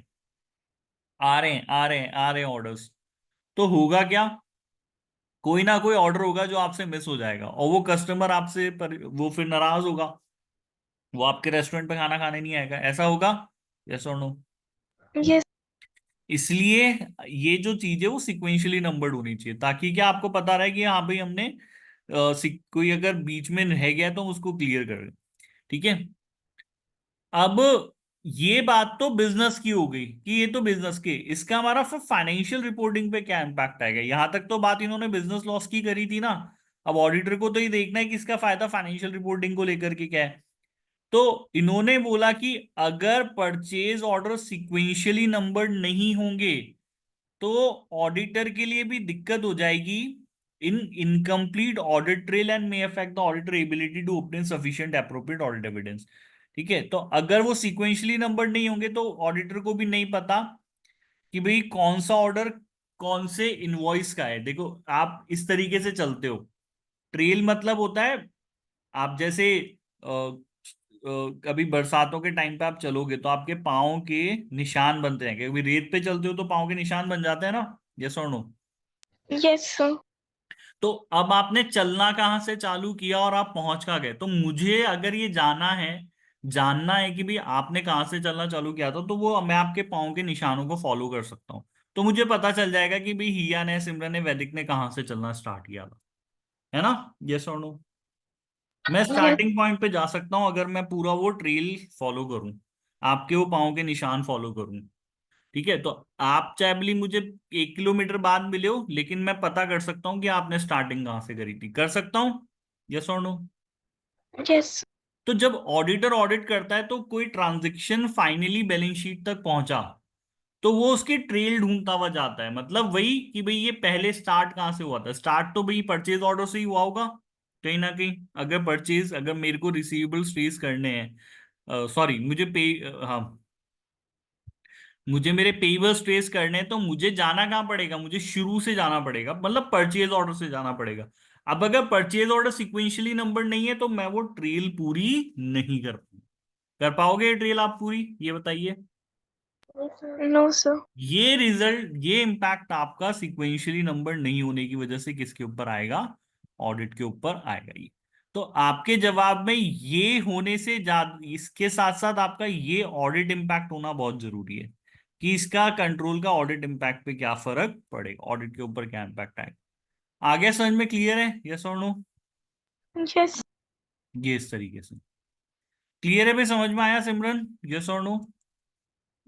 आ रहे हैं आ रहे हैं आ रहे हैं ऑर्डर्स, तो होगा क्या? कोई ना कोई ऑर्डर होगा जो आपसे मिस हो जाएगा, और वो कस्टमर आपसे वो फिर नाराज होगा, वो आपके रेस्टोरेंट पे खाना खाने नहीं आएगा। ऐसा होगा, यस और नो? Yes. इसलिए ये जो चीज है वो सिक्वेंशियली नंबर्ड होनी चाहिए, ताकि क्या आपको पता रहे कि हाँ भाई हमने कोई अगर बीच में रह गया तो हम उसको क्लियर करें। ठीक है। अब ये बात तो बिजनेस की हो गई कि ये तो बिजनेस के, इसका हमारा फिर फाइनेंशियल रिपोर्टिंग पे क्या इम्पैक्ट आएगा? यहां तक तो बात इन्होंने बिजनेस लॉस की करी थी ना। अब ऑडिटर को तो ये देखना है कि इसका फायदा फाइनेंशियल रिपोर्टिंग को लेकर के क्या है। तो इन्होंने बोला कि अगर परचेज ऑर्डर सिक्वेंशियली नंबर्ड नहीं होंगे तो ऑडिटर के लिए भी दिक्कत हो जाएगी in incomplete audit trail and may affect the auditor ability to obtain sufficient appropriate audit evidence. ठीक है, तो अगर वो सीक्वेंशियली नंबर नहीं होंगे तो ऑडिटर को भी नहीं पता कि भाई कौन सा ऑर्डर कौन से इनवॉइस का है। देखो, आप इस तरीके से चलते हो, ट्रेल मतलब होता है, आप जैसे कभी बरसातों के टाइम पे आप चलोगे तो आपके पाँव के निशान बनते हैं, कभी रेत पे चलते हो तो पाँव के निशान बन जाते हैं ना, यस और नो? Yes, sir. तो अब आपने चलना कहाँ से चालू किया और आप पहुंच कहाँ गए? तो मुझे अगर ये जाना है, जानना है कि भाई आपने कहाँ से चलना चालू किया था, तो वो मैं आपके पाँव के निशानों को फॉलो कर सकता हूँ। तो मुझे पता चल जाएगा कि भाई हिया ने, सिमरन ने, वैदिक ने कहाँ से चलना स्टार्ट किया था। है ना? यस और नो? मैं यस। स्टार्टिंग पॉइंट पे जा सकता हूँ अगर मैं पूरा वो ट्रेल फॉलो करूँ, आपके वो पाँव के निशान फॉलो करूँ। ठीक है, तो आप चाहे भले मुझे 1 किलोमीटर बाद मिले हो, लेकिन मैं पता कर सकता हूँ कि आपने स्टार्टिंग कहाँ से करी थी। कर सकता हूँ? यस और नो? यस। तो जब ऑडिटर ऑडिट करता है तो कोई ट्रांजैक्शन फाइनली बैलेंस शीट तक पहुंचा, तो वो उसकी ट्रेल ढूंढता हुआ जाता है। मतलब वही कि भाई ये पहले स्टार्ट कहाँ से हुआ था। स्टार्ट तो भाई परचेज ऑर्डर से ही हुआ होगा कहीं ना कहीं। अगर मेरे को रिसीवेबल्स ट्रेस करने हैं, सॉरी, मुझे पे, हाँ, मुझे मेरे पेबल्स ट्रेस करने हैं, तो मुझे जाना कहाँ पड़ेगा? मुझे शुरू से जाना पड़ेगा, मतलब परचेज ऑर्डर से जाना पड़ेगा। अब अगर परचेज ऑर्डर सिक्वेंशियली नंबर नहीं है तो मैं वो ट्रेल पूरी नहीं कर पाओगे। ट्रेल आप पूरी, ये बताइए। No sir. ये इम्पैक्ट आपका सिक्वेंशियली नंबर नहीं होने की वजह से किसके ऊपर आएगा? ऑडिट के ऊपर आएगा ये। तो आपके जवाब में ये होने से ज्यादा, इसके साथ साथ आपका ये ऑडिट इम्पैक्ट होना बहुत जरूरी है कि इसका कंट्रोल का ऑडिट इम्पैक्ट पे क्या फर्क पड़ेगा, ऑडिट के ऊपर क्या इम्पैक्ट आएगा। आगे समझ में क्लियर है? यस और नो? यस। ये इस तरीके से क्लियर है भाई? समझ में आया सिमरन? यस और नो?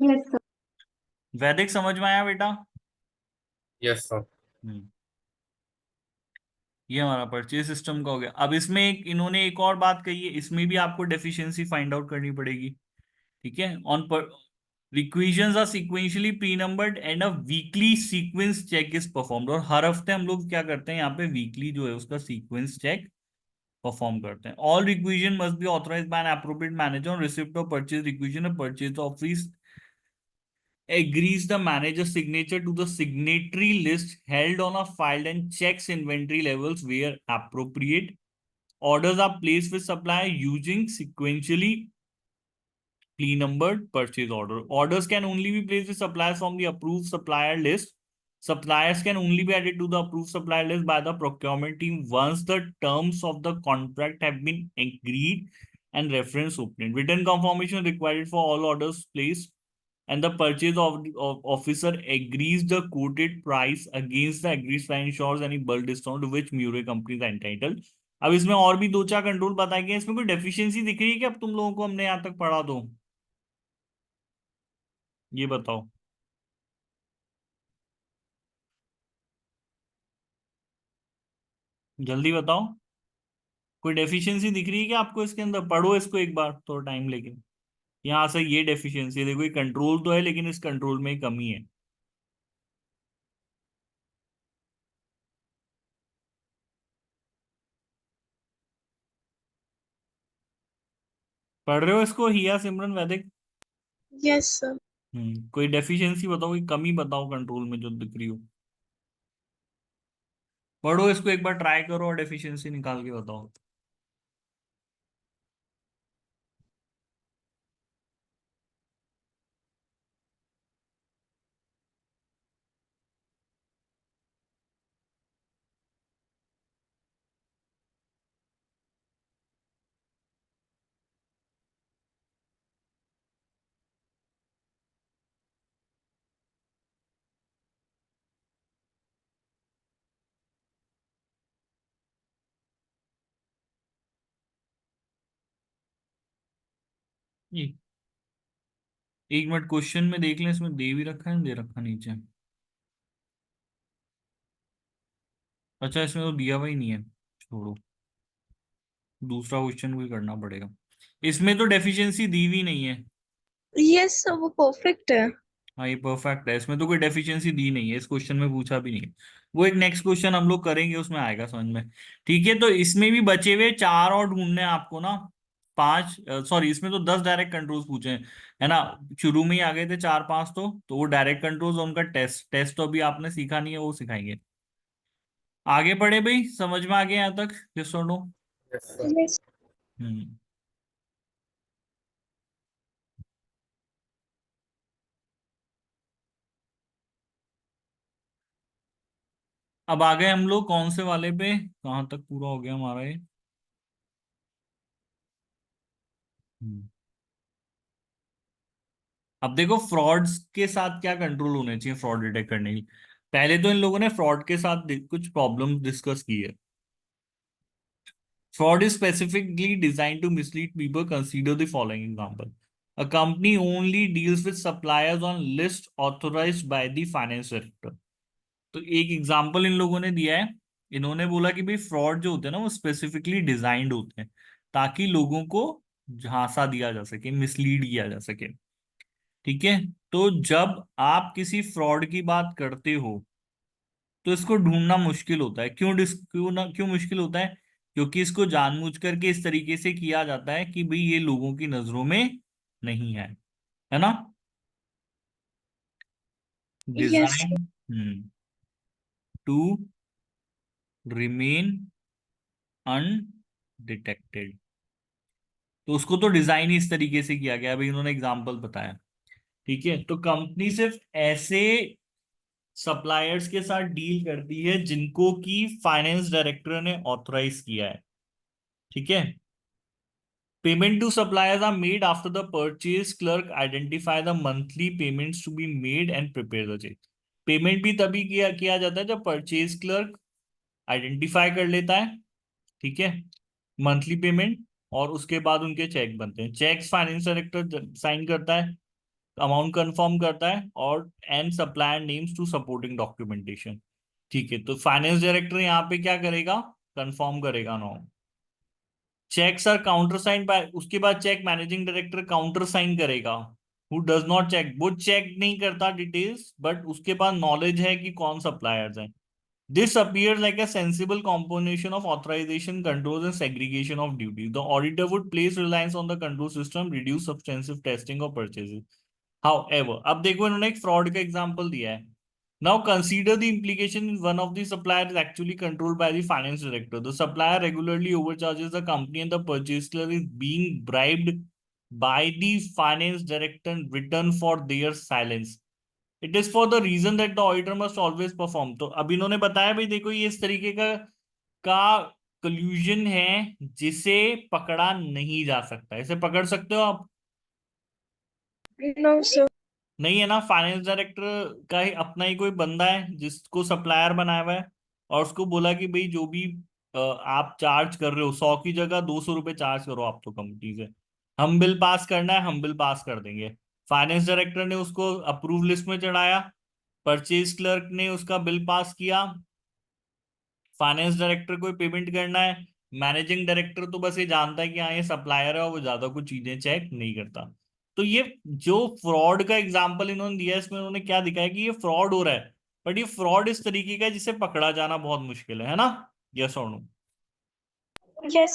Yes sir. वैदिक समझ में आया बेटा? Yes sir. हम्म। ये हमारा परचेज सिस्टम का हो गया। अब इसमें इन्होंने एक और बात कही है, इसमें भी आपको डेफिशिएंसी फाइंड आउट करनी पड़ेगी। ठीक है, ऑन पर requisitions are sequentially pre numbered and a weekly sequence check is performed. और हर हफ्ते हम लोग क्या करते हैं यहाँ पे? वीकली जो है उसका सीक्वेंस चेक परफॉर्म करते हैं। All requisition must be authorised by an appropriate manager on receipt of purchase requisition. Purchase office agrees the manager's signature to the signatory list held on a file and checks inventory levels where appropriate. Orders are placed with supplier using sequentially pre-numbered purchase order. Orders can only be placed with suppliers from the approved supplier list. Suppliers can only be added to the approved supplier list by the procurement team once the terms of the contract have been agreed and reference obtained. Written confirmation required for all orders placed, and the purchase officer agrees the quoted price against the agreed price, ensures any bulk discount to which Murray companies are entitled. अब इसमें और भी दो चार control बताए गए। इसमें कोई डेफिशिएंसी दिख रही है क्या अब तुम लोगों को? हमने यहाँ तक पढ़ा दो, ये बताओ जल्दी बताओ। कोई डेफिशिएंसी दिख रही है क्या आपको इसके अंदर? पढ़ो इसको एक बार थोड़ा टाइम लेके। यहाँ से ये डेफिशिएंसी देखो, ये कंट्रोल तो है लेकिन इस कंट्रोल में कमी है। पढ़ रहे हो इसको हिया, सिमरन, वैदिक? Yes sir. कोई डेफिशिएंसी बताओ, कोई कमी बताओ कंट्रोल में जो दिख रही हो। पढ़ो इसको एक बार, ट्राई करो और डेफिशिएंसी निकाल के बताओ। ये 1 मिनट क्वेश्चन में देख लें, इसमें दे भी रखा है, दे रखा नीचे। अच्छा, इसमें तो दिया हुआ ही नहीं है, छोड़ो, दूसरा क्वेश्चन कोई करना पड़ेगा। इसमें तो डेफिशिएंसी दी हुई नहीं है। यस सर, वो परफेक्ट है। हाँ, ये परफेक्ट है, इसमें तो कोई डेफिशिएंसी दी नहीं है, इस क्वेश्चन में पूछा भी नहीं है। वो एक नेक्स्ट क्वेश्चन हम लोग करेंगे, उसमें आएगा समझ में। ठीक है, तो इसमें भी बचे हुए चार और ढूंढने हैं आपको ना। पांच, सॉरी, इसमें तो 10 डायरेक्ट कंट्रोल्स पूछे हैं, है ना? शुरू में ही आ गए थे चार पांच, तो वो डायरेक्ट कंट्रोल्स, उनका टेस्ट टेस्ट तो अभी आपने सीखा नहीं है, वो सिखाएंगे। आगे बढ़े भाई, समझ में आ गया यहाँ तक? यस और नो? Yes sir. यस। हम्म। अब आ गए हम लोग कौन से वाले पे? कहाँ तक पूरा हो गया हमारा ये? हम्म। अब देखो फ्रॉड्स के साथ क्या कंट्रोल होने चाहिए फ्रॉड डिटेक्ट करने के लिए। पहले तो इन लोगों ने फ्रॉड के साथ कुछ प्रॉब्लम डिस्कस की है। Fraud is specifically designed to mislead people. Consider the following example. A company only deals with suppliers on list authorized by the finance director. तो एक एग्जांपल इन लोगों ने दिया है। इन्होंने बोला कि भाई फ्रॉड जो होते हैं ना वो स्पेसिफिकली डिजाइंड होते हैं ताकि लोगों को झांसा दिया जा सके, मिसलीड किया जा सके। ठीक है। तो जब आप किसी फ्रॉड की बात करते हो तो इसको ढूंढना मुश्किल होता है। क्यों मुश्किल होता है? क्योंकि इसको जानबूझ करके इस तरीके से किया जाता है कि भाई ये लोगों की नजरों में नहीं है ना। Yes. Design to remain undetected. तो उसको तो डिजाइन ही इस तरीके से किया गया। भाई उन्होंने एग्जाम्पल बताया। ठीक है। तो कंपनी सिर्फ ऐसे सप्लायर्स के साथ डील करती है जिनको की फाइनेंस डायरेक्टर ने ऑथराइज किया है। ठीक है। Payment to suppliers are made after the purchase clerk identify the monthly payments to be made and prepare the check. Payment भी तभी किया जाता है जब परचेज क्लर्क आइडेंटिफाई कर लेता है। ठीक है। मंथली पेमेंट और उसके बाद उनके चेक बनते हैं। चेक्स फाइनेंस डायरेक्टर साइन करता है, अमाउंट कंफर्म करता है और and supplier names to supporting documentation. ठीक है। तो फाइनेंस डायरेक्टर यहाँ पे क्या करेगा? कंफर्म करेगा no. Checks are countersign by, उसके बाद check managing director countersign करेगा। हु डज नॉट चेक, वो चेक नहीं करता डिटेल्स बट उसके पास नॉलेज है कि कौन सप्लायर्स हैं। This appears like a sensible combination of authorization, controls, and segregation of duties. The auditor would place reliance on the control system, reduce substantive testing of purchases. However, अब देखो इन्होंने एक fraud का example दिया है। Now consider the implication if one of the suppliers is actually controlled by the finance director. The supplier regularly overcharges the company and the purchase clerk is being bribed by the finance director in return for their silence. It is for the reason that the auditor must always perform. तो अब इन्होंने बताया भाई देखो ये इस तरीके का collusion है जिसे पकड़ा नहीं जा सकता। इसे पकड़ सकते हो आप? No, sir. नहीं है ना। फाइनेंस डायरेक्टर का ही अपना ही कोई बंदा है जिसको सप्लायर बनाया हुआ है और उसको बोला कि भाई जो भी आप चार्ज कर रहे हो 100 की जगह 200 रुपये चार्ज करो आप तो कंपनी से। हम बिल पास करना है, हम बिल पास कर देंगे। फाइनेंस डायरेक्टर ने उसको अप्रूव लिस्ट में चढ़ाया, परचेज क्लर्क ने उसका बिल पास किया, फाइनेंस डायरेक्टर को पेमेंट करना है। मैनेजिंग डायरेक्टर तो बस ये जानता है कि हाँ ये सप्लायर है और वो ज्यादा कुछ चीजें चेक नहीं करता। तो ये जो फ्रॉड का एग्जांपल इन्होंने दिया है इसमें उन्होंने क्या दिखाया कि ये फ्रॉड हो रहा है बट ये फ्रॉड इस तरीके का है जिसे पकड़ा जाना बहुत मुश्किल है ना। यस और नो? Yes.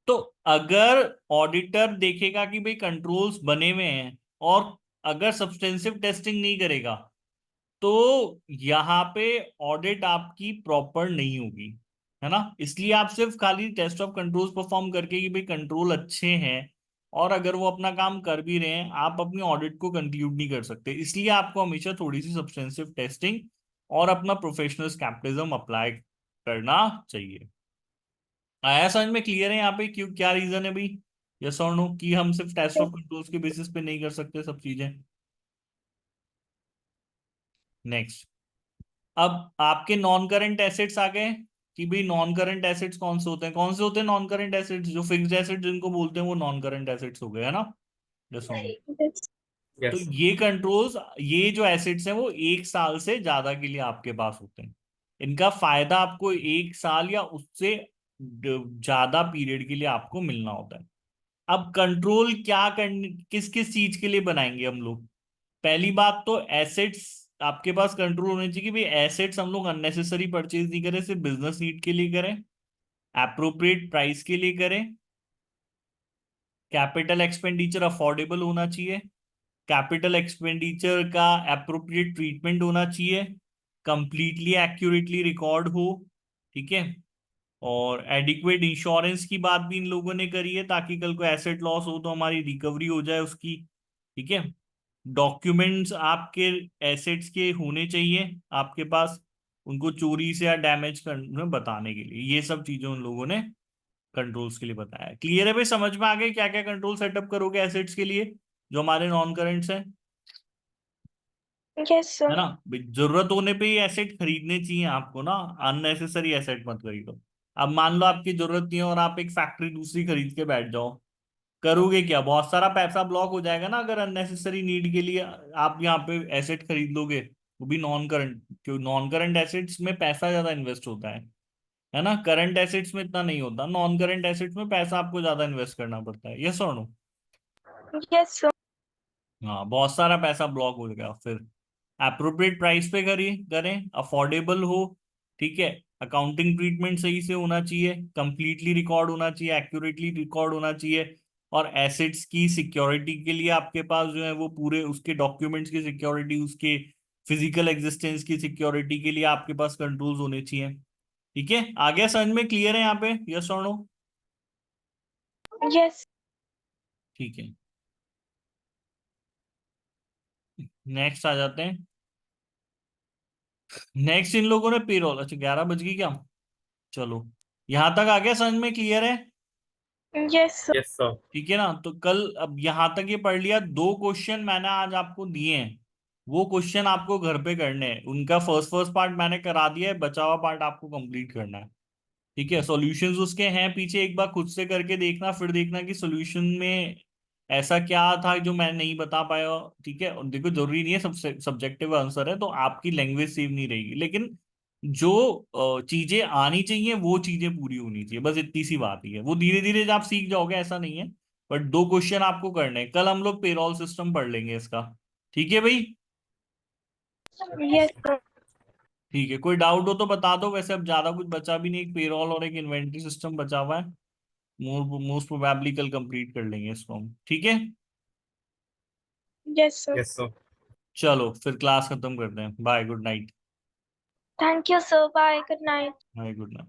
तो अगर ऑडिटर देखेगा कि भाई कंट्रोल्स बने हुए हैं और अगर सब्सटेंसिव टेस्टिंग नहीं करेगा तो यहाँ पे ऑडिट आपकी प्रॉपर नहीं होगी, है ना। इसलिए आप सिर्फ खाली टेस्ट ऑफ कंट्रोल्स परफॉर्म करके कि भाई कंट्रोल अच्छे हैं और अगर वो अपना काम कर भी रहे हैं आप अपनी ऑडिट को कंक्लूड नहीं कर सकते। इसलिए आपको हमेशा थोड़ी सी सब्सटेंसिव टेस्टिंग और अपना प्रोफेशनल स्कैप्टिज्म अप्लाई करना चाहिए। आया समझ में? क्लियर है यहाँ पे क्यों क्या रीजन है भाई? यस और नो कि हम सिर्फ टेस्ट ऑफ कंट्रोल्स के बेसिस पे नहीं कर सकते सब चीजें। नेक्स्ट, अब आपके नॉन करंट एसेट्स आ गए कि भाई नॉन करंट एसेट्स कौन से होते हैं? कौन से होते हैं नॉन करंट एसेट्स? जो फिक्स्ड एसेट्स जिनको बोलते हैं वो नॉन करंट एसेट्स हो गए, है ना। जैसे Yes. तो Yes. ये कंट्रोल्स, ये जो एसेट्स हैं वो 1 साल से ज्यादा के लिए आपके पास होते हैं। इनका फायदा आपको 1 साल या उससे ज्यादा पीरियड के लिए आपको मिलना होता है। अब कंट्रोल क्या करने, किस किस चीज के लिए बनाएंगे हम लोग? पहली बात तो एसेट्स आपके पास कंट्रोल होने चाहिए कि भाई एसेट्स हम लोग अननेसेसरी परचेज नहीं करें, सिर्फ बिजनेस नीड के लिए करें, एप्रोप्रिएट प्राइस के लिए करें, कैपिटल एक्सपेंडिचर अफोर्डेबल होना चाहिए, कैपिटल एक्सपेंडिचर का एप्रोप्रिएट ट्रीटमेंट होना चाहिए, कंप्लीटली एक्यूरेटली रिकॉर्ड हो। ठीक है। और एडिक्वेट इंश्योरेंस की बात भी इन लोगों ने करी है ताकि कल को एसेट लॉस हो तो हमारी रिकवरी हो जाए उसकी। ठीक है। डॉक्यूमेंट्स आपके एसेट्स के होने चाहिए आपके पास, उनको चोरी से या डैमेज करने बताने के लिए। ये सब चीजें उन लोगों ने कंट्रोल्स के लिए बताया। क्लियर है भाई? समझ में आ गई क्या क्या कंट्रोल सेटअप करोगे एसेट्स के लिए जो हमारे नॉन करेंट्स हैं? Yes, sir. है ना भाई, जरूरत होने पे ही एसेट खरीदने चाहिए आपको ना, अननेसेसरी एसेट मत खरीदो। अब मान लो आपकी जरूरत नहीं है और आप एक फैक्ट्री दूसरी खरीद के बैठ जाओ, करोगे क्या? बहुत सारा पैसा ब्लॉक हो जाएगा ना, अगर अननेसेसरी नीड के लिए आप यहाँ पे एसेट खरीद लोगे, वो भी नॉन करंट, क्यों? नॉन करंट एसेट्स में पैसा ज्यादा इन्वेस्ट होता है ना, करंट एसेट्स में इतना नहीं होता, नॉन करंट एसेट्स में पैसा आपको ज्यादा इन्वेस्ट करना पड़ता है, यस और नो? Yes, sir. हाँ, बहुत सारा पैसा ब्लॉक हो गया फिर। अप्रोप्रिएट प्राइस पे करें, अफोर्डेबल हो, ठीक है, अकाउंटिंग ट्रीटमेंट सही से होना चाहिए, कंप्लीटली रिकॉर्ड होना चाहिए, एक्यूरेटली रिकॉर्ड होना चाहिए, और एसेट्स की सिक्योरिटी के लिए आपके पास जो है वो पूरे उसके डॉक्यूमेंट्स की सिक्योरिटी, उसके फिजिकल एग्जिस्टेंस की सिक्योरिटी के लिए आपके पास कंट्रोल्स होने चाहिए। ठीक है, आगे समझ में क्लियर है यहाँ पे, यस और नो? Yes. ठीक है, नेक्स्ट आ जाते हैं। नेक्स्ट इन लोगों ने पेरोल, अच्छा 11 बज गई क्या? चलो, यहां तक आ गया, समझ में क्लियर है? Yes, sir. Yes, sir. ठीक है ना, तो कल अब यहां तक ये पढ़ लिया, 2 क्वेश्चन मैंने आज आपको दिए हैं, वो क्वेश्चन आपको घर पे करने हैं, उनका फर्स्ट फर्स्ट पार्ट मैंने करा दिया है, बचा हुआ पार्ट आपको कंप्लीट करना है। ठीक है, सॉल्यूशंस उसके हैं पीछे, एक बार खुद से करके देखना, फिर देखना कि सॉल्यूशन में ऐसा क्या था जो मैं नहीं बता पाया। ठीक है, और देखो जरूरी नहीं है, सब सब्जेक्टिव आंसर है तो आपकी लैंग्वेज सेव नहीं रहेगी, लेकिन जो चीजें आनी चाहिए वो चीजें पूरी होनी चाहिए, बस इतनी सी बात ही है, वो धीरे धीरे आप सीख जाओगे, ऐसा नहीं है। बट 2 क्वेश्चन आपको करने हैं, कल हम लोग पेरोल सिस्टम पढ़ लेंगे इसका। ठीक है भाई? Yes, sir. ठीक है, कोई डाउट हो तो बता दो, वैसे अब ज्यादा कुछ बचा भी नहीं, एक पेरोल और एक इन्वेंट्री सिस्टम बचा हुआ है, मोस्ट प्रोबेबली कल कंप्लीट कर लेंगे इसको हम, ठीक है? Yes, sir. Yes, sir. चलो फिर क्लास खत्म करते हैं, bye, good night. Thank you, sir. Bye. Good night. Bye, good night.